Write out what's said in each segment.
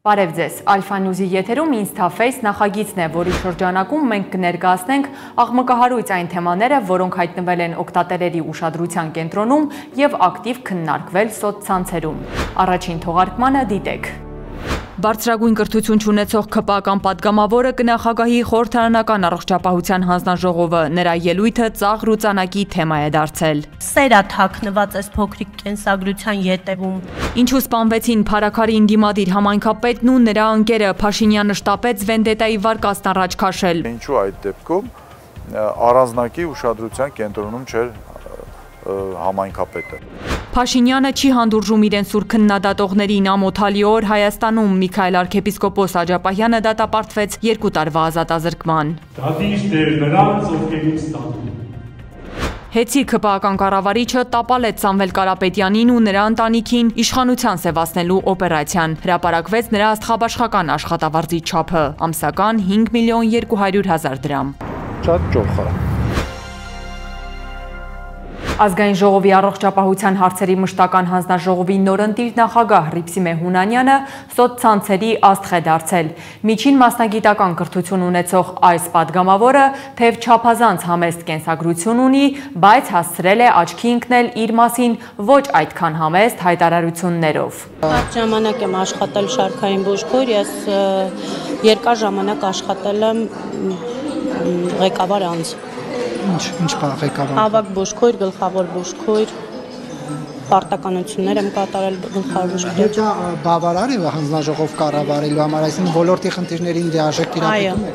Բարև ձեզ, Alpha News-ի եթերում Instaface նախագիծն է, որի շրջանակում մենք կներկայացնենք աղմկահարույց այն թեմաները, որոնք հայտնվել են օգտատերերի ուշադրության կենտրոնում և ակտիվ քննարկվել սոցցանցերում։ Առաջին թողարկմանը դիտեք։ Բարձրագույն կրթություն չունեցող ՔՊԱ-ական պատգամավորը կնախագահի խորհրդարանական առողջապահության հանձնաժողովը, նրա ելույթը ծաղր ու ծանակի թեմա է դարձել։ Սերա թաքնված այս փոքրիկ կենսագրության ետևում։ Ինչու սպանվեցին Փարաքարի ընդդիմադիր համայնքապետն ու նրա ընկերը, Փաշինյանը շտապեց վենդետայի վարկածն առաջ քաշել։ Ինչու այդ դեպքում առանձնակի ուշադրության կենտրոնում չէր համայնքապետը։ Փաշինյանը չի հանդուրժում իրեն սուր քննադատողներին, ամոթալի օր Հայաստանում Միքայել arczepiskopos Աջապահյանը դատապարտվեց 2 տարվա ազատազրկման։ Դատիչներ նրանց, ովքեր ինձ ստանում։ Հեցի ՔՊԱ-ական կառավարիչը տապալեց Սամվել Կարապետյանին ու նրա ընտանիքին իշխանության սևացնելու օպերացիան։ Հրապարակվեց նրա աստղաբաշխական աշխատավարձի չափը՝ ամսական 5.200.000 դրամ։ Շատ ճոխ է։ Ազգային ժողովի առողջապահության հարցերի մշտական հանձնաժողովի նորընտիր նախագահ Հռիփսիմե Հունանյանը սոցցանցերի աստղ է դարձել։ Միջին մասնագիտական կրթություն ունեցող այս պատգամավորը թեև չափազանց համեստ կենսագրություն ունի, բայց հասցրել է աչքի ընկնել իր մասին ոչ այդքան համեստ հայտարարություններով։ Այդ ժամանակ եմ աշխատել շարքային բուժքույր, ես երկար ժամանակ աշխատել եմ ղեկավար անձ։ Ինչ ղեկավար։ Ավագ բուժքույր, գլխավոր բուժքույր, պարտականություններ եմ կատարել գլխավոր բուժքույր։ Դա բավարար է հանձնաժողով կառավարելու համար, այսինքն ոլորտի խնդիրներին լիարժեք տիրապետում է։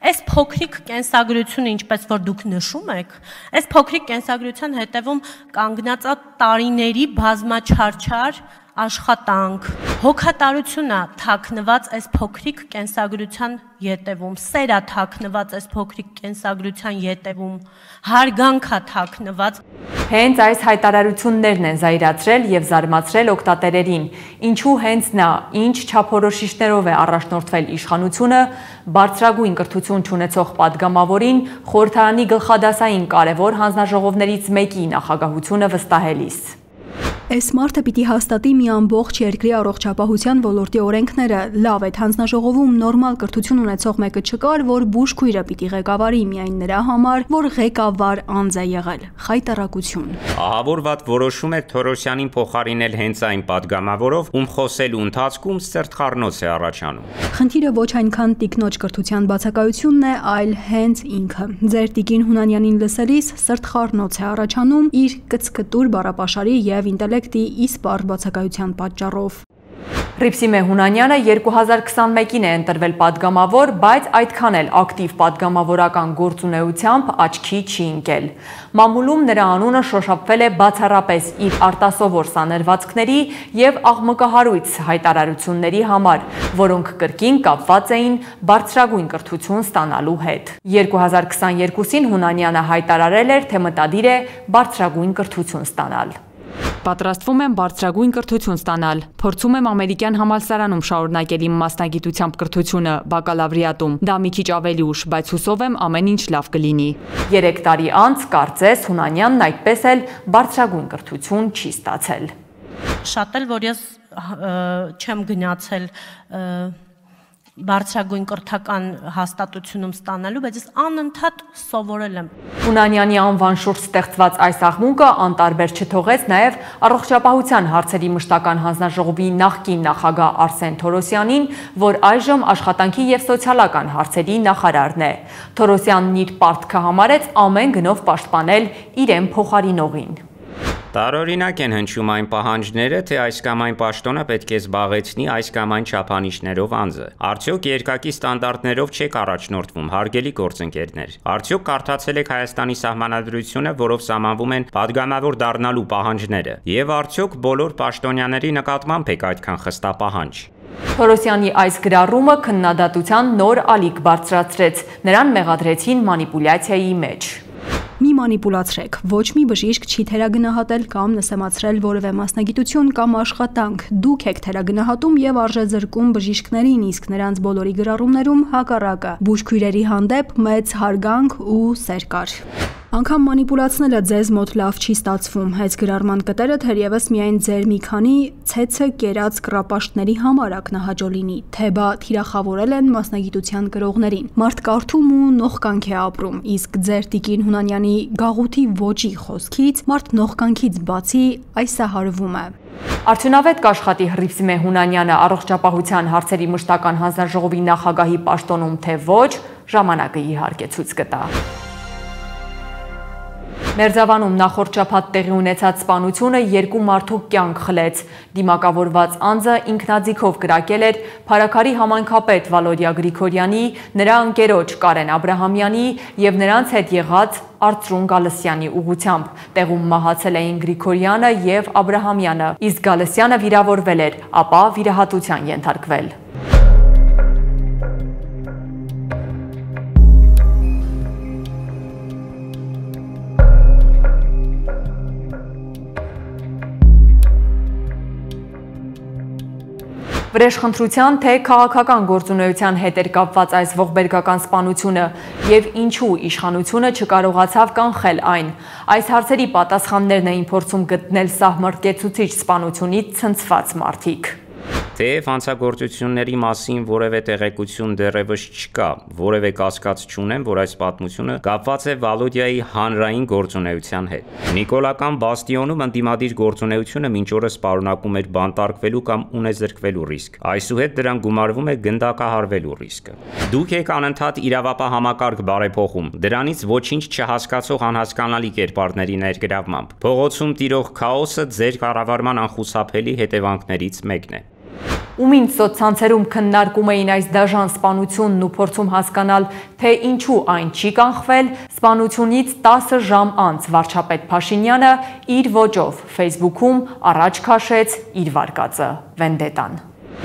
Այս փոքրիկ կենսագրությունը, ինչպես որ դուք նշում եք, այս փոքրիկ կենսագրության հետևում կանգնած է տարիների բազմաչարչար աշխատանք, հոգատարությունը թաքնված այս փոքրիկ կենսագրության ետևում, սերա թաքնված այս փոքրիկ կենսագրության ետևում, հարգանքա թաքնված։ Հենց այս հայտարարություններն են զայրացրել և զարմացրել օգտատերերին, ինչու հենց նա, ինչ չափորոշիչներով է առաջնորդվել իշխանությունը, բարձրագույն կրթություն չունեցող պատգամավորին խորհրդարանի գլխադասային կարևոր հանձնաժողովներից մեկի նախագահությունը վստահելիս։ Այս մարդը պիտի հաստատի մի ամբողջ երկրի առողջապահության ոլորտի օրենքները, լավ այդ հանձնաժողովում նորմալ կրթություն ունեցող մեկը չկար, որ բուժքույրը պիտի ղեկավարի միայն նրա համար, որ ղեկավար անձ է եղել, խայտառակություն։ Ահավոր վատ որոշում է Թորոսյանին փոխարինել հենց այն պատգամավորով, ում խոսելու ընթացքում սրտխառնոց է առաջանում։ Խնդիրը ոչ այնքան տիկնոջ կրթության բացակայությունն է, այլ հենց ինքը։ Ձեր տիկին Հունանյանին լսելիս սրտխառնոց է առաջանում իր կծկտուր բառապաշարի և ինտելեկտի իսպառ բացակայության պատճառով։ Հռիփսիմե Հունանյանը 2021-ին է ընտրվել պատգամավոր, բայց այդքան էլ ակտիվ պատգամավորական գործունեությամբ աչքի չի ընկել։ Մամուլում նրա անունը շոշափվել է բացառապես իր արտասովոր սաներվածքների և աղմկահարույց հայտարարությունների համար, որոնք կրկին կապված էին բարձրագույն կրթություն ստանալու հետ։ 2022-ին Հունանյանը հայտարարել էր, թե մտադիր է բարձրագույն կրթություն ստանալ։ Պատրաստվում եմ բարձրագույն կրթություն ստանալ, փորձում եմ ամերիկյան համալսարանում շարունակել իմ մասնագիտությամբ կրթությունը, բակալավրիատում, դա մի քիչ ավելի ուշ, բայց հուսով եմ ամեն ինչ լավ կլինի։ 3 տարի անց կարծես Հունանյանն այդպես էլ բարձրագույն կրթություն չի ստացել։ Շատ էլ որ ես չեմ գնացել բարձրագույն կրթական հաստատությունում ստանալու, բայց ես անընդհատ սովորել եմ։ Հունանյանի անվան շուրջ ստեղծված այս աղմուկը անտարբեր չթողեց նաև առողջապահության հարցերի մշտական հանձնաժողովի նախկին նախագահ Արսեն Թորոսյանին, որ այժմ աշխատանքի և սոցիալական հարցերի նախարարն է։ Թորոսյանն իր պարտքը համարեց ամեն գնով պաշտպանել իրեն փոխարինողին։ Տարօրինակ են հնչում այն պահանջները, թե այս կամ այն պաշտոնը պետք է զբաղեցնի այս կամ այն չափանիշներով անձը։ Արդյոք երկակի ստանդարտներով չեք առաջնորդվում, հարգելի գործընկերներ։ Արդյոք կարդացել եք Հայաստանի սահմանադրությունը, որով սահմանվում են պատգամավոր դառնալու պահանջները, եւ արդյոք բոլոր պաշտոնյաների նկատմամբ եք այդքան խստապահանջ։ Թորոսյանի այս գրառումը քննադատության նոր ալիք բարձրացրեց, նրան մեղադրեցին մանիպուլյացիայի մեջ։ Մի մանիպուլացրեք, ոչ մի բժիշկ չի թերագնահատել կամ նսեմացրել որևէ մասնագիտություն կամ աշխատանք։ Դուք եք թերագնահատում եւ արժեզրկում բժիշկներին, իսկ նրանց բոլորի գրառումներում հակառակը։ Բուժքույրերի հանդեպ մեծ հարգանք ու սեր կար։ Անգամ մանիպուլացնելը ձեզ մոտ լավ չի ստացվում, այս գրառման կտերը թերևս միայն ձեր մի քանի ցեցը կերած կռապաշտների համար ակնահաճո լինի, թե բա թիրախավորել են մասնագիտության կրողներին։ Մարդ կարդում ու նողկանք է ապրում, իսկ ձեր Տիկին Հունանյանի գաղութի ոճի խոսքից մարդ նողկանքից բացի այսահարվում է։ Արդյունավետ կաշխատի Հռիփսիմե Հունանյանը առողջապահության հարցերի մշտական հանձնաժողովի նախագահի պաշտոնում թե ոչ, ժամանակը իհարկե ցույց կտա։ Մերձավանում նախորդ շաբաթ տեղի ունեցած սպանությունը երկու մարդու կյանք խլեց։ Դիմակավորված անձը ինքնաձիգով կրակել էր Փարաքարի համայնքապետ Վալորիա Գրիգորյանի, նրա ընկերոջ Կարեն Աբրահամյանի և նրանց հետ եղած Արծրուն Գալստյանի ուղղությամբ։ Տեղում մահացել էին Գրիգորյանը և Աբրահամյանը, իսկ Գալստյանը վիրավորվել էր, ապա վիրահատության ենթարկվել։ Վրեժխնդրության թե քաղաքական գործունեության հետ էր կապված այս ողբերգական սպանությունը և ինչու իշխանությունը չկարողացավ կանխել այն։ Այս հարցերի պատասխաններն էին փորձում գտնել սահմռկեցուցիչ սպանությունից ցնցված մարդիկ։ Թեև հանցագործությունների մասին որևէ տեղեկություն դեռևս չկա, որևէ կասկած չունեմ, որ այս պատմությունը կապված է Վալոդիայի հանրային գործունեության հետ։ Նիկոլական բաստիոնում ընդդիմադիր գործունեությունը մինչ օրս պարունակում էր բանտարկվելու կամ ունեզրկվելու ռիսկ։ Այսուհետ դրան գումարվում է գնդակահարվելու ռիսկը։ Դուք եք անընդհատ իրավապահ համակարգ բարեփոխում, դրանից ոչինչ չհասկացող անհասկանալի կերպարների ներգրավմամբ։ Փողոցում տիրող քաոսը ձեր կառավարման անխուսափելի հետևանքներից մեկն է։ Ումին սոցցանցերում քննարկում էին այս դաժան սպանությունն ու փորձում հասկանալ, թե ինչու այն չի կանխվել, սպանությունից 10 ժամ անց վարչապետ Փաշինյանը իր ոճով Facebook-ում առաջ քաշեց իր վարկածը՝ վենդետան։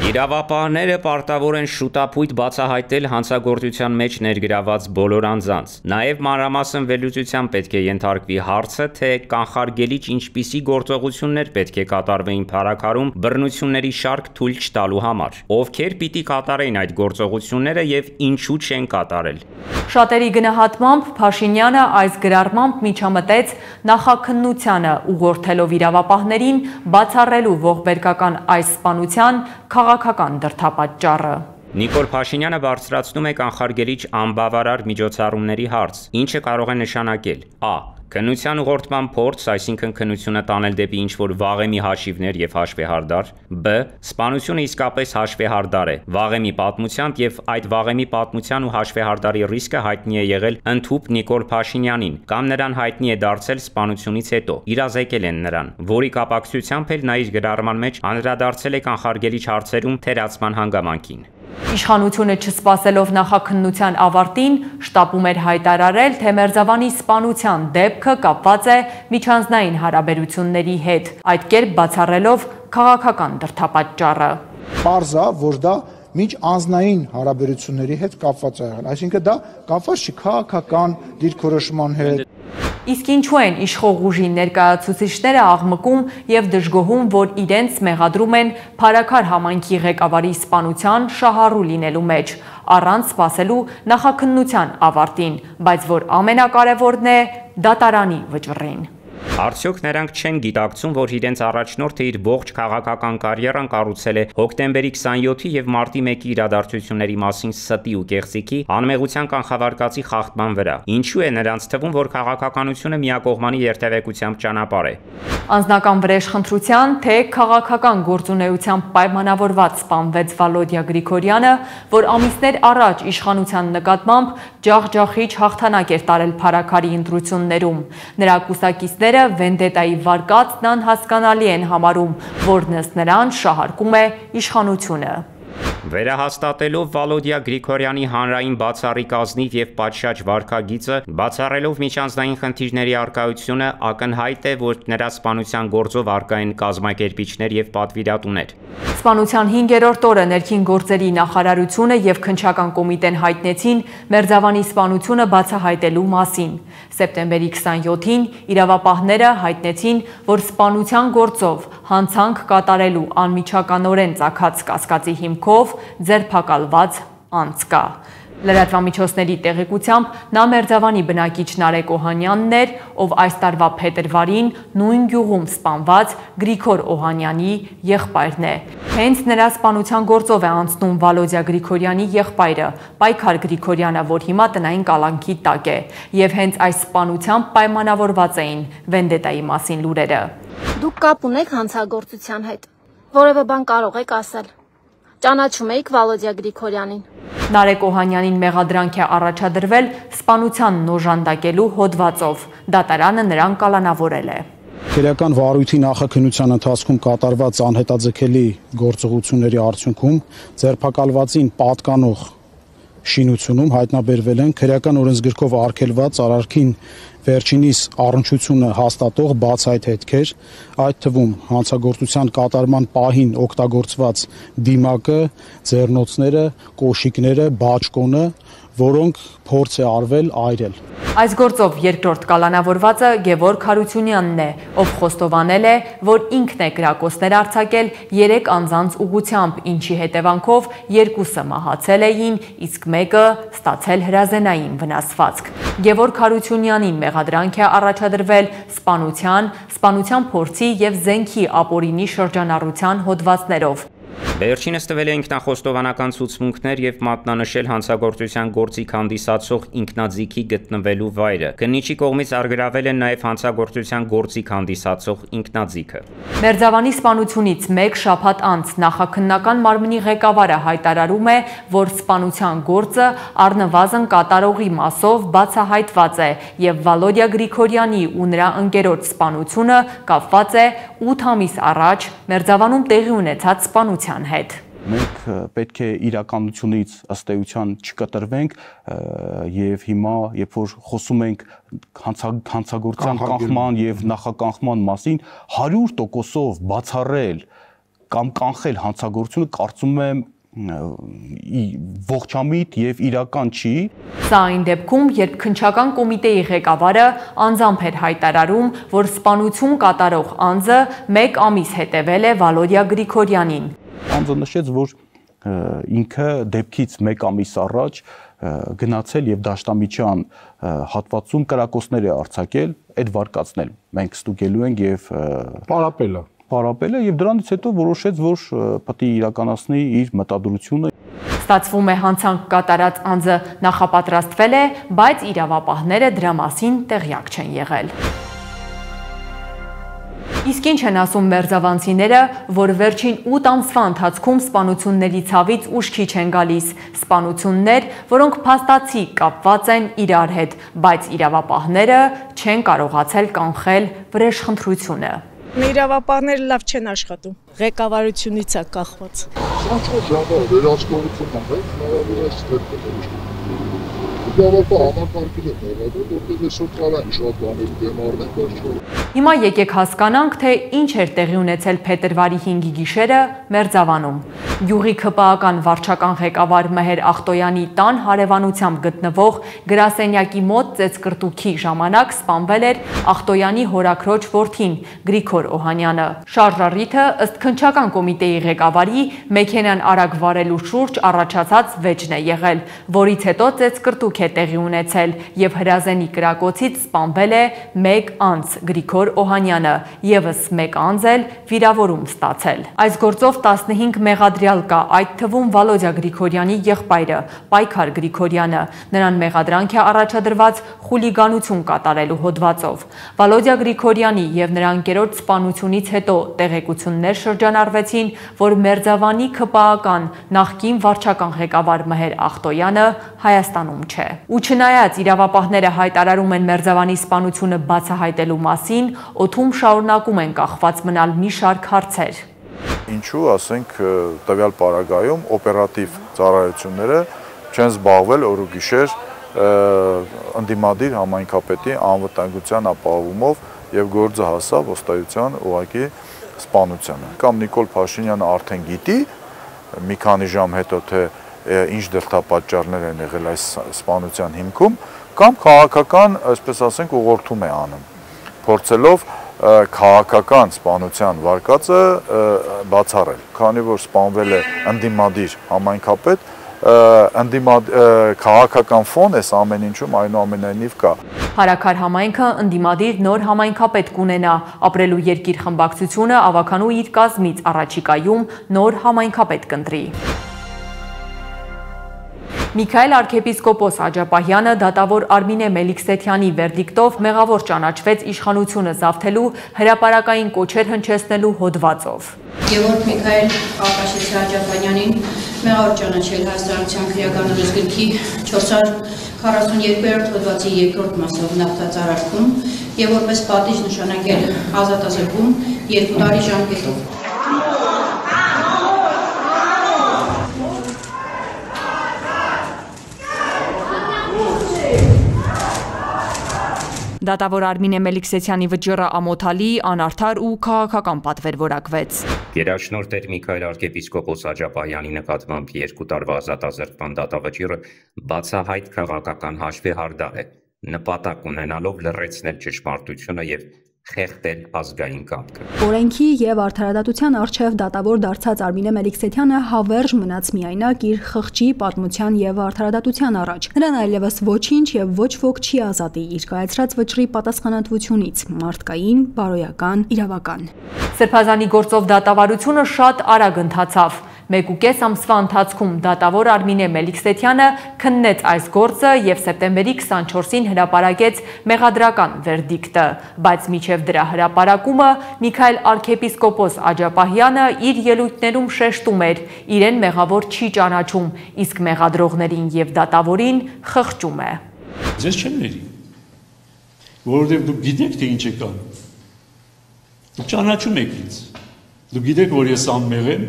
Իրավապահները պարտավոր են շուտապույտ բացահայտել հանցագործության մեջ ներգրաված բոլոր անձանց։ Նաև մանրամասն վերլուծության պետք է ենթարկվի հարցը, թե կանխարգելիչ ինչպիսի գործողություններ պետք է կատարվեին Փարաքարում բռնությունների շարք թույլ չտալու համար։ Ովքեր պիտի կատարեին այդ գործողությունները և ինչու չեն կատարել։ Շատերի գնահատմամբ Փաշինյանը այս գրառմամբ միջամտեց նախաքննությանը, ուղղորդելով իրավապահներին բացառելու ողբերգական այս սպանության քաղաքական դրդապատճառը։ Նիկոլ Փաշինյանը բարձրացնում է կանխարգելիչ անբավարար միջոցառումների հարց, ինչը կարող է նշանակել a. Քննության ուղղորդման փորձ, այսինքն քննությունը տանել դեպի ինչ-որ վաղեմի հաշիվներ և հաշվեհարդար, b. Սպանությունը իսկապես հաշվեհարդար է, վաղեմի պատմությամբ և այդ վաղեմի պատմության ու հաշվեհարդարի ռիսկը հայտնի է եղել ընդհուպ Նիկոլ Փաշինյանին, կամ նրան հայտնի է դարձել սպանությունից հետո, իրազեկել են նրան, որի կապակցությամբ էլ նա իր գրառման մեջ անդրադարձել է կանխարգելիչ հարցերում թերացման հանգամանքին։ Իշխանությունը չսպասելով նախաքննության ավարտին, շտապում էր հայտարարել, թե Մերձավանի սպանության դեպքը կապված է միջանձնային հարաբերությունների հետ, այդ կերպ բացառելով քաղաքական դրդապատճառը։ Պարզ է, որ դա միջանձնային հարաբերությունների հետ կապված է եղել, այսինքն դա կապված չի քաղաքական դիրքորոշման հետ։ Իսկ ինչու են իշխող ուժի ներկայացուցիչները աղմկում և դժգոհում, որ իրենց մեղադրում են Փարաքար համայնքի ղեկավարի սպանության շահառու լինելու մեջ, առանց սպասելու նախաքննության ավարտին, բայց որ ամենակարևորն է դատարանի վճռին։ Արդյոք նրանք չեն գիտակցում, որ իրենց առաջնորդը իր ողջ քաղաքական կարիերան կառուցել է հոկտեմբերի 27-ի և մարտի 1-ի իրադարձությունների մասին ստի ու կեղծիքի անմեղության կանխավարկածի խախտման վրա։ Ինչու է նրանց թվում, որ քաղաքականությունը միակողմանի երթևեկությամբ ճանապարհ է։ Անձնական վրեժխնդրության, թե քաղաքական գործունեությամբ պայմանավորված սպանվեց Վալոդիա Գրիգորյանը, որ ամիսներ առաջ իշխանության նկատմամբ ջախջախիչ հաղթանակ էր տարել Փարաքարի ընտրություններում։ Նրա կուսակիցները վենդետայի վարկածն անհասկանալի են համարում, որն ըստ նրան շահարկում է իշխանությունը։ Վերահաստատելով Վալոդիա Գրիգորյանի հանրային բացառիկ ազնիվ և պատշաճ վարքագիծը, բացառելով միջանձնային խնդիրների առկայությունը, ակնհայտ է, որ նրա սպանության գործով առկա են կազմակերպիչներ և պատվիրատուներ։ Սպանության 5-րդ օրը ներքին գործերի նախարարությունը և քննչական կոմիտեն հայտնեցին Մերձավանի սպանությունը բացահայտելու մասին։ Սեպտեմբերի 27-ին իրավապահները հայտնեցին, որ սպանության գործով հանցանք կատարելու անմիջականորեն ծագած կասկածի հիմքով ձերբակալված անձ կա։ Լրատվամիջոցների տեղեկությամբ նա Մերձավանի բնակիչ Նարեկ Օհանյանն էր, ով այս տարվա փետրվարին նույն գյուղում սպանված Գրիգոր Օհանյանի եղբայրն է։ Հենց նրա սպանության գործով է անցնում Վալոդյա Գրիգորյանի եղբայրը, Պայքար Գրիգորյանը, որ հիմա տնային կալանքի տակ է, եւ հենց այս սպանությամբ պայմանավորված էին վենդետայի մասին լուրերը։ Դուք կապ ունեք հանցագործության հետ, որևէ բան կարող եք ասել։ Ճանաչում եք Վալոդյա Գրիգորյանին։ Նարեկ Օհանյանին մեղադրանք է առաջադրվել սպանությանն օժանդակելու հոդվածով։ Դատարանը նրան կալանավորել է։ Քրեական վարույթի նախաքննության ընթացքում կատարված անհետաձգելի գործողությունների արդյունքում ձերբակալվածին պատկանող շինությունում հայտնաբերվել են քրեական օրենսգրքով արգելված արարքին վերջինիս առնչությունը հաստատող բացահայտ հետքեր, այդ թվում հանցագործության կատարման պահին օգտագործված դիմակը, ձեռնոցները, կոշիկները, բաճկոնը, որոնք փորձ է արվել այրել։ Այս գործով երկրորդ կալանավորվածը Գևորգ Հարությունյանն է, ով խոստովանել է, որ ինքն է կրակոցներ արձակել 3 անձանց ուղղությամբ, ինչի հետևանքով 2-ը մահացել էին, իսկ 1-ը ստացել հրազենային վնասվածք։ Գևորգ Հարությունյանին մեղադրանք է առաջադրվել սպանության փորձի եւ զենքի ապօրինի շրջանառության հոդվածներով։ Վերջինս տվել է ինքնախոստովանական ցուցմունքներ եւ մատնանշել հանցագործության գործիք հանդիսացող ինքնաձիգի գտնվելու վայրը։ Քննիչի կողմից արգելվել է նաեւ հանցագործության գործիք հանդիսացող ինքնաձիգը։ Մերձավանի սպանությունից 1 շաբաթ անց նախաքննական մարմնի ղեկավարը հայտարարում է, որ սպանության գործը առնվազն կատարողի մասով բացահայտված է եւ Վալոդյա Գրիգորյանի ու նրա ընկերոջ սպանությունը կապված է 8 ամիս առաջ Մերձավանում տեղի ունեցած սպանության հետ։ Մենք պետք է իրականությունից ըստ էության չկտրվենք եւ հիմա երբ որ խոսում ենք հանցագործության կանխման եւ նախականխման մասին 100%-ով բացառել կամ կանխել հանցագործությունը կարծում եմ ողջամիտ եւ իրական չի։ Սա այն դեպքում, երբ քննչական կոմիտեի ղեկավարը անձամբ էր հայտարարում, որ սպանություն կատարող անձը 1 ամիս հետևել է Վալոդյա Գրիգորյանին։ Անձը նշեց, որ ինքը դեպքից 1 ամիս առաջ գնացել եւ Դաշտամիջյան հատվածում կրակոցներ է արձակել, այդ վարկածն էլ մենք ստուգելու ենք եւ պարապել է եւ դրանից հետո որոշեց, որ պետք է իրականացնի իր մտադրությունը։ Ստացվում է հանցանք կատարած անձը նախապատրաստվել է, բայց իրավապահները դրա մասին տեղյակ չեն եղել։ Իսկ ինչ են ասում մերձավանցիները, որ վերջին 8 ամսվա ընթացքում սպանությունների ցավից ուշքի չեն գալիս, սպանություններ, որոնք փաստացի կապված են իրար հետ, բայց իրավապահները չեն կարողացել կանխել վրեժխնդրությունը։ Իրավապահները լավ չեն աշխատում, ղեկավարությունից է կախված։ Հիմա եկեք հասկանանք, թե ինչ էր տեղի ունեցել փետրվարի 5-ի գիշերը Մերձավանում։ Գյուղի ՔՊԱ-ական վարչական ղեկավար Մեհեր Ախտոյանի տան հարևանությամբ գտնվող գրասենյակի մոտ ծեծկռտուքի ժամանակ սպանվել էր Ախտոյանի հորաքրոջ որդին Գրիգոր Օհանյանը։ Շարժառիթը ըստ քննչական կոմիտեի ղեկավարի մեքենան արագ վարելու շուրջ առաջացած վեճն է եղել, որից հետո ծեծկռտուք է տեղի ունեցել եւ հրազենի կրակոցից սպանվել է 1 անձ Գրիգոր Օհանյանը, եւս 1 անձ էլ վիրավորում ստացել։ Այս գործով 15 մեղադրյալ կա, այդ թվում Վալոդյա Գրիգորյանի եղբայրը Պայքար Գրիգորյանը, նրան մեղադրանք է առաջադրված խուլիգանություն կատարելու հոդվածով։ Վալոդյա Գրիգորյանի եւ նրա ընկերոջ սպանությունից հետո տեղեկություններ շրջանառվեցին, որ Մերձավանի ՔՊԱ-ական նախկին վարչական ղեկավար Մեհեր Ախտոյանը Հայաստանում չէ։ Ու չնայած իրավապահները հայտարարում են Մերձավանի սպանությունը բացահայտելու մասին, օդում շարունակում են կախված մնալ մի շարք հարցեր։ Ինչու, ասենք, տվյալ պարագայում օպերատիվ ծառայությունները չեն զբաղվել օր ու գիշեր ընդդիմադիր համայնքապետի անվտանգության ապահովումով եւ գործը հասավ ոստայության ուղղակի սպանությանը։ Կամ Նիկոլ Փաշինյանը արդեն գիտի մի քանի ժամ հետո թե ինչ դրդապատճառներ են եղել այս սպանության հիմքում, կամ քաղաքական, այսպես ասենք, ուղղորդում է անում, փորձելով քաղաքական սպանության վարկածը բացառել։ Քանի որ սպանվել է ընդդիմադիր համայնքապետ, քաղաքական ֆոն էս ամեն ինչում այնուամենայնիվ կա։ Հարաքար համայնքը ընդդիմադիր նոր համայնքապետ կունենա, ապրելու երկիր խմբակցությունը ավականու իր կազմից առաջիկայում նոր համայնքապետ կընտրի։ Միքայել arczepiskopos Աջապահյանը դատավոր Արմինե Մելիքսեթյանի վերդիկտով մեղավոր ճանաչվեց իշխանությունը զավթելու հրապարակային կոչեր հնչեցնելու հոդվածով։ Գևորգ Միքայել Աջապահյանին մեղավոր ճանաչել Հայաստանության քրեական օրենսգրքի 442-րդ հոդվածի 2-րդ մասով նախտած արարքում եւ որպես պատիժ նշանակել ազատազրկում 2 տարի ժամկետով։ Դատավոր Արմինե Մելիքսեթյանի վճիռը ամոթալի, անարդար ու քաղաքական պատվեր որակվեց։ Գերաշնորհ Միքայել arczepiskopos Աջապահյանի նկատմամբ 2 տարվա ազատազրկման դատավճիռը բացահայտ քաղաքական հաշվեհարդար է, նպատակ ունենալով լռեցնել ճշմարտությունը եւ խեղդել ազգային կամքը։ Օրենքի եւ արդարադատության առջև դատավոր դարձած Արմինե Մելիքսեթյանը հավերժ մնաց միայնակ իր խղճի, պատմության եւ արդարադատության առաջ։ Նրան այլևս ոչինչ եւ ոչ ոք չի ազատի իր կայացրած վճռի պատասխանատվությունից՝ մարդկային, բարոյական, իրավական։ Սրբազանի գործով դատավարությունը շատ արագ ընթացավ։ 1.5 ամսվա ընթացքում դատավոր Արմինե Մելիքսեթյանը քննեց այս գործը եւ սեպտեմբերի 24-ին հրապարակեց մեղադրական վերդիկտը, բայց մինչև դրա հրապարակումը Միքայել arczepiskopos Աջապահյանը իր ելույթներում շեշտում էր, իրեն մեղավոր չի ճանաչում, իսկ մեղադրողներին եւ դատավորին խղճում է։ Ձեզ չեմ ների, որովհետեւ դուք գիտեք թե ինչ եք անում։ Դուք ճանաչում եք ինձ։ Դուք գիտեք, որ ես անմեղ եմ։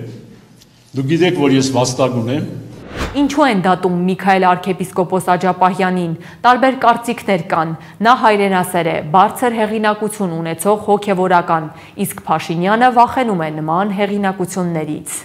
Դուք գիտեք, որ ես վաստակ ունեմ։ Ինչու են դատում Միքայել arczepiskopos Աջապահյանին, տարբեր կարծիքներ կան, նա հայրենասեր է, բարձր հեղինակություն ունեցող հոգևորական, իսկ Փաշինյանը վախենում է նման հեղինակություններից։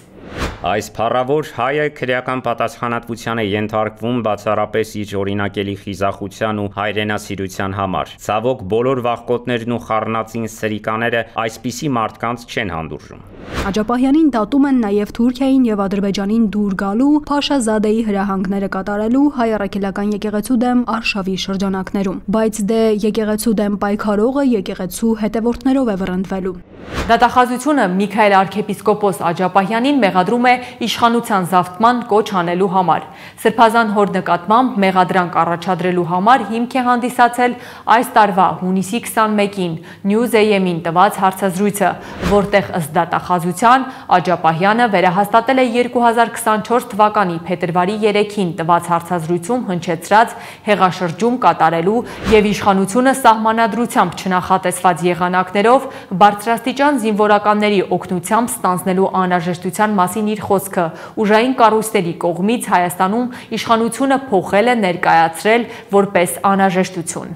Այս փառավոր հայը քրեական պատասխանատվության է ենթարկվում բացառապես իր օրինակելի խիզախության ու հայրենասիրության համար։ Ցավոք բոլոր վախկոտներն ու խառնածին սրիկաները այսպիսի մարդկանց չեն հանդուրժում։ Աջապահյանին դատում են նաև Թուրքիային եւ Ադրբեջանին դուր գալու, Փաշազադեի հրահանգները կատարելու հայ առաքելական եկեղեցու դեմ արշավի շրջանակներում, բայց դե եկեղեցու դեմ պայքարողը եկեղեցու հետևորդներով է վռնդվելու։ Դատախազությունը Միքայել arczepiskopos Աջապահյանին մեղադրում է իշխանության զավթման կոչ անելու համար։ Սրբազան հոր նկատմամբ մեղադրանք առաջադրելու համար հիմք է հանդիսացել այս տարվա հունիսի 21-ին News AM-ին տված հարցազրույցը, որտեղ ըստ դատախազության Աջապահյանը վերահաստատել է 2024 թվականի փետրվարի 3-ին տված հարցազրույցում հնչեցրած հեղաշրջում կատարելու եւ իշխանությունը սահմանադրությամբ չնախատեսված եղանակներով բարձրաստիճան զինվորականների օգնությամբ ստանձնելու անհրաժեշտության մասին իր խոսքը ուժային կառույցների կողմից Հայաստանում իշխանությունը փոխել է ներկայացրել որպես անհրաժեշտություն։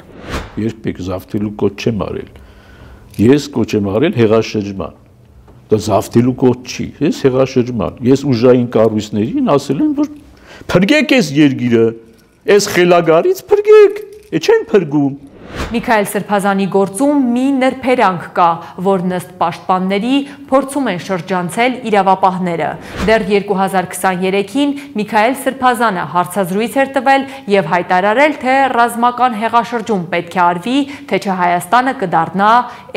Երբեք զավթելու կոչ չեմ արել։ Ես կոչ եմ արել հեղաշրջման։ Դա զավթելու կոչ չի, ես հեղաշրջման։ Ես ուժային կառույցներին ասել եմ, որ փրկեք այս երկիրը, այս խելագարից փրկեք, չեն փրկում։ Միքայել Սրբազանի գործում մի նրբերանգ կա, որ ըստ պաշտպանների փորձում են շրջանցել իրավապահները։ Դեռ 2023-ին Միքայել Սրբազանը հարցազրույց էր տվել եւ հայտարարել, թե ռազմական հեղաշրջում պետք է արվի, թե չէ Հայաստանը կդառնա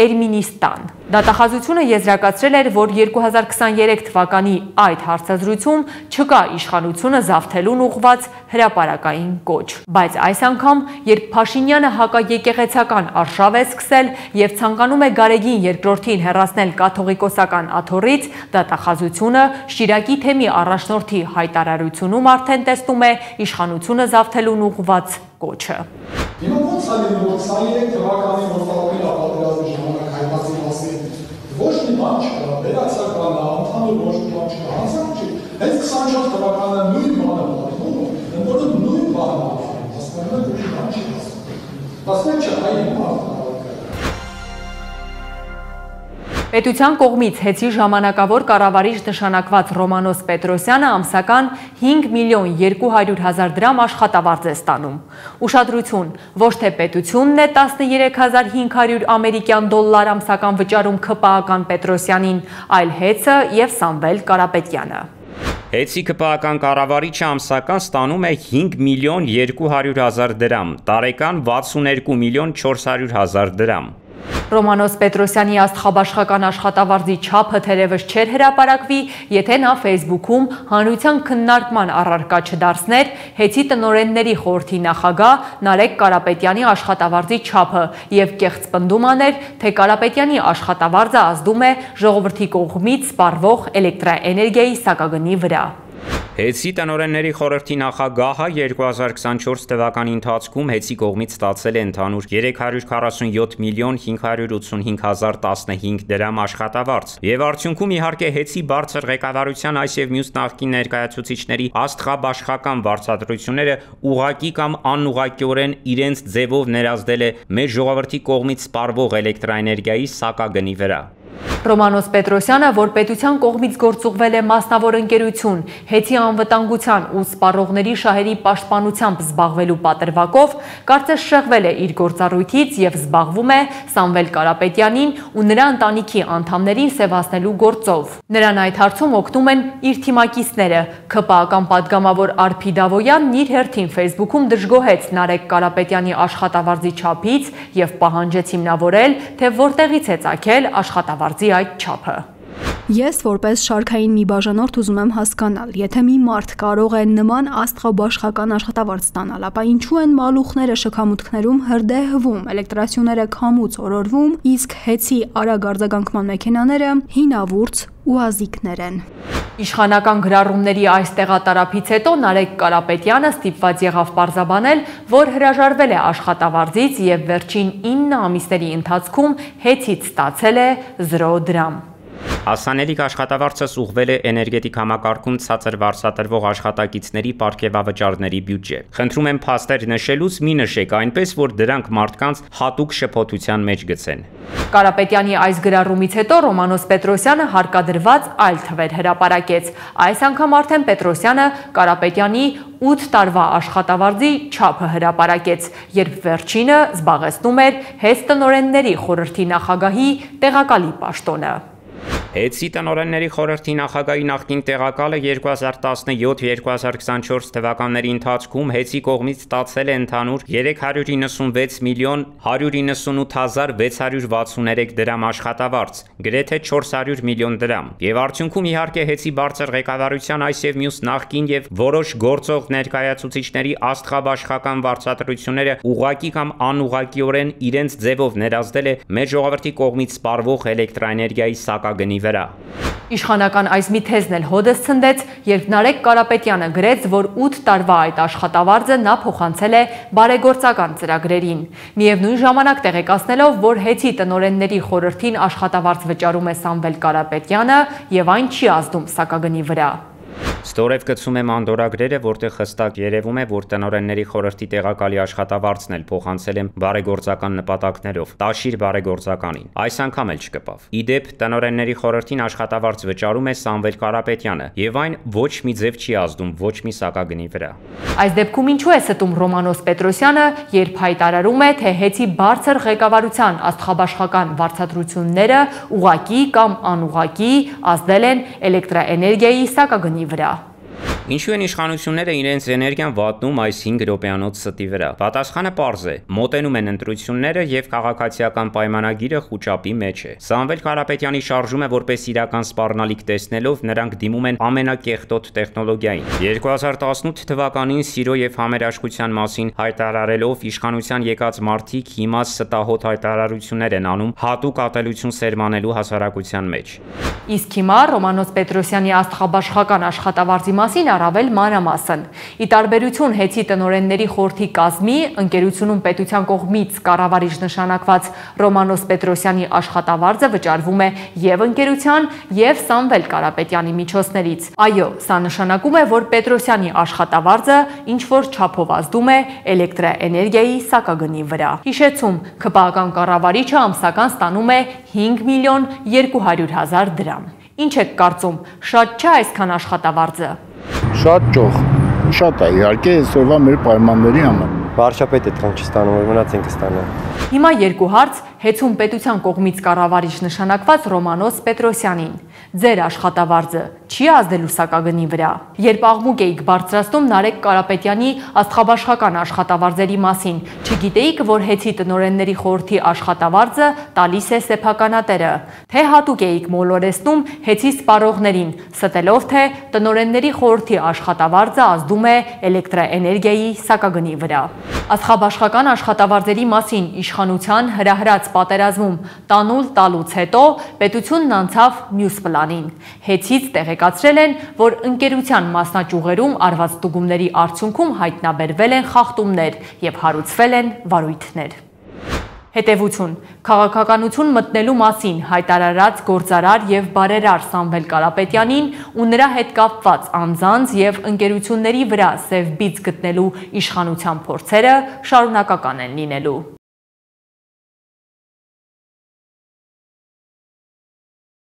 Էրմինիստան։ Դատախազությունը եզրակացրել էր, որ 2023 թվականի այդ հարցազրույցում չկա իշխանությունը զավթելուն ուղղված հրապարակային կոչ։ Բայց այս անգամ, երբ Փաշինյանը հակաեկեղեցական արշավ է սկսել եւ ցանկանում է Գարեգին II-ին հեռացնել կաթողիկոսական աթոռից, դատախազությունը Շիրակի թեմի առաջնորդի հայտարարությունում արդեն տեսնում է իշխանությունը զավթելուն ուղղված կոչը։ Ոչ մի բան չկա, վերացական է, ընդհանուր ոչ մի բան չկա, հանցանք չի, հենց 24 թվականը նույն բանը պատմում, որը նույն բանը հասկանում են, ոչ մի բան չի հասկանում։ Ասում են չէ, այլ մարդ Պետության կողմից հեծի ժամանակավոր կառավարիչ նշանակված Ռոմանոս Պետրոսյանը ամսական 5.200.000 դրամ աշխատավարձ է ստանում։ Ուշադրություն, ոչ թե պետությունն է 13.500 ամերիկյան դոլար ամսական վճարում ՔՊԱ-ական Պետրոսյանին, այլ հեծը եւ Սամվել Կարապետյանը։ Հեցի ԿՊԱ-ական կառավարիչը ամսական ստանում է 5 միլիոն 200 հազար դրամ, տարեկան 62 միլիոն 400 հազար դրամ։ Ռոմանոս Պետրոսյանի աստղաբաշխական աշխատավարձի չափը թերևս չէր հրապարակվի, եթե նա Facebook-ում հանրության քննարկման առարկա չդարձներ Հեցի տնօրենների խորհրդի նախագահ Նարեկ Կարապետյանի աշխատավարձի չափը եւ կեղծ պնդում աներ, թե Կարապետյանի աշխատավարձը ազդում է ժողովրդի կողմից սպառվող էլեկտրաէներգիայի սակագնի վրա։ Հեցի տնօրենների խորհրդի նախագահը 2024 թվականի ընթացքում Հեցի կողմից ստացել է ընդհանուր 347 միլիոն 585 հազար 15 դրամ աշխատավարձ եւ արդյունքում իհարկե Հեցի բարձր ղեկավարության այս եւ մյուս նախկին ներկայացուցիչների աստղաբաշխական վարձատրությունները ուղղակի կամ անուղղակիորեն իրենց ձևով ներազդել է մեր ժողովրդի կողմից սպառվող էլեկտրաէներգիայի սակագնի վրա։ Ռոմանոս Պետրոսյանը, որ պետության կողմից գործուղվել է մասնավոր ընկերություն, Հեցի անվտանգության ու սպառողների շահերի պաշտպանությամբ զբաղվելու պատրվակով, կարծես շեղվել է իր գործառույթից եւ զբաղվում է Սամվել Կարապետյանին ու նրա ընտանիքի անդամներին սևացնելու գործով։ Նրան այդ հարցում օգնում են իր թիմակիցները։ ԿՊԱ-ական պատգամավոր Արփի Դավոյանն իր հերթին Facebook-ում դժգոհեց Նարեկ Կարապետյանի աշխատավարձի չափից եւ պահանջեց հիմնավորել, թե որտեղից է ծագել աշխատավարձի այդ չափը։ Ես որպես շարքային մի բաժանորդ ուզում եմ հասկանալ, եթե մի մարդ կարող է նման աստղաբաշխական աշխատավարձ ստանալ, ապա ինչու են մալուխները շքամուտքներում հրդեհվում, էլեկտրասյուները քամուց օրորվում, իսկ Հեցի արագ արձագանքման մեքենաները հինավուրց ու ազիկներ են։ Իշխանական գրառումների այս տեղատարափից հետո Նարեկ Կարապետյանը ստիպված եղավ պարզաբանել, որ հրաժարվել է աշխատավարձից եւ վերջին 9 ամիսների ընթացքում Հեցից ստացել է 0 դրամ։ Հասանելիք աշխատավարձը ուղղվել է էներգետիկ համակարգում ցածր վարձատրվող աշխատակիցների պարգևավճարների բյուջե։ Խնդրում եմ փաստեր նշելուց մի նշեք այնպես, որ դրանք մարդկանց հատուկ շփոթության մեջ գցեն։ Կարապետյանի այս գրառումից հետո Ռոմանոս Պետրոսյանը հարկադրված այլ թվեր հրապարակեց։ Այս անգամ արդեն Պետրոսյանը Կարապետյանի 8 տարվա աշխատավարձի չափը հրապարակեց, երբ վերջինը զբաղեցնում էր Հեց տնօրենների խորհրդի նախագահի տեղակալի պաշտոնը։ Հեցի տնօրենների խորհրդի նախագահի նախկին տեղակալը 2017-2024 թվականների ընթացքում Հեցի կողմից ստացել է ընդհանուր 396 միլիոն 198 հազար 663 դրամ աշխատավարձ, գրեթե 400 միլիոն դրամ։ Եվ արդյունքում իհարկե Հեցի բարձր ղեկավարության այս եւ մյուս նախկին եւ որոշ գործող ներկայացուցիչների աստղաբաշխական վարձատրությունները ուղղակի կամ անուղղակիորեն իրենց ձևով ներազդել է մեր ժողովրդի կողմից սպառվող էլեկտրաէներգիայի սակագնի վրա։ Իշխանական այս մի թեզն էլ հոդս ցնդեց, երբ Նարեկ Կարապետյանը գրեց, որ 8 տարվա այդ աշխատավարձը նա փոխանցել է բարեգործական ծրագրերին, միևնույն ժամանակ տեղեկացնելով, որ Հեցի տնօրենների խորհրդին աշխատավարձ վճարում է Սամվել Կարապետյանը եւ այն չի ազդում սակագնի վրա։ Ստորև գցում եմ անդորագրերը, որտեղ հստակ երևում է, որ տնօրենների խորհրդի տեղակալի աշխատավարձն էլ փոխանցել եմ բարեգործական նպատակներով, տաշիր բարեգործականին։ Այս անգամ էլ չկպավ։ Իդեպ տնօրենների խորհրդին աշխատավարձ վճարում է Սամվել Կարապետյանը, եւ այն ոչ մի ձև չի ազդում ոչ մի սակագնի վրա։ Այս դեպքում ինչու է ստում Ռոմանոս Պետրոսյանը, երբ հայտարարում է, թե Հեցի բարձր ղեկավարության աստղաբաշխական վարձատրությունները ուղղակի կամ անուղղակի ազդել են էլեկտրաէներգիայի սակագնի վրա։ Ինչու են իշխանությունները իրենց էներգիան վատնում այս 5 րոպեանոց ստի վրա։ Պատասխանը պարզ է։ Մոտենում են ընտրությունները եւ քաղաքացիական պայմանագիրը խուճապի մեջ է։ Սամվել Կարապետյանի շարժումը որպես իրական սպառնալիք տեսնելով նրանք դիմում են ամենակեղտոտ տեխնոլոգիային։ 2018 թվականին սիրո եւ համերաշխության մասին հայտարարելով իշխանության եկած մարդիկ հիմա ստահոդ հայտարարություններ են անում հատուկ ատելություն սերմանելու հասարակության մեջ։ Իսկ հիմա Ռոմանոս Պետրոսյանի աստղաբաշխական աշխատավարձի մասին առավել մանրամասն։ Ի տարբերություն Հեցի տնօրենների խորհրդի կազմի, ընկերությունում պետության կողմից կառավարիչ նշանակված Ռոմանոս Պետրոսյանի աշխատավարձը վճարվում է եւ ընկերության, եւ Սամվել Կարապետյանի միջոցներից։ Այո, սա նշանակում է, որ Պետրոսյանի աշխատավարձը ինչ որ չափով ազդում է էլեկտրաէներգիայի սակագնի վրա։ Հիշեցում, ԿՊԱ-ական կառավարիչը ամսական ստանում է 5 միլիոն 200 հազար դրամ։ Ինչ եք կարծում, շատ չէ այսքան աշխատավարձը։ Շատ ճոխ, շատ է իհարկե այսօրվա մեր պայմանների համար։ Վարչապետը այդքան չի ստանում, որ մնաց ինքը ստանա։ Հիմա երկու հարց Հեցում պետության կողմից կառավարիչ նշանակված Ռոմանոս Պետրոսյանին։ Ձեր աշխատավարձը չի ազդելու սակագնի վրա։ Երբ աղմուկ էիք բարձրացնում Նարեկ Կարապետյանի աստղաբաշխական աշխատավարձերի մասին, չգիտեիք, որ Հեցի տնօրենների խորհրդի աշխատավարձը տալիս է սեփականատերը, թե հատուկ էիք մոլորեցնում Հեցի սպառողներին, ստելով, թե տնօրենների խորհրդի աշխատավարձը ազդում է էլեկտրաէներգիայի սակագնի վրա։ Աստղաբաշխական աշխատավարձերի մասին իշխանության հրահրած պատերազմում տանուլ տալուց հետո պետությունն անցավ մյուս պլանին։ Հեցից տեղեկացրել են, որ ընկերության մասնաճյուղերում արված ստուգումների արդյունքում հայտնաբերվել են խախտումներ և հարուցվել են վարույթներ։ Հետևություն. Քաղաքականություն մտնելու մասին հայտարարած գործարար և բարերար Սամվել Կարապետյանին ու նրա հետ կապված անձանց և ընկերությունների վրա սև բիծ գտնելու իշխանության փորձերը շարունակական են լինելու։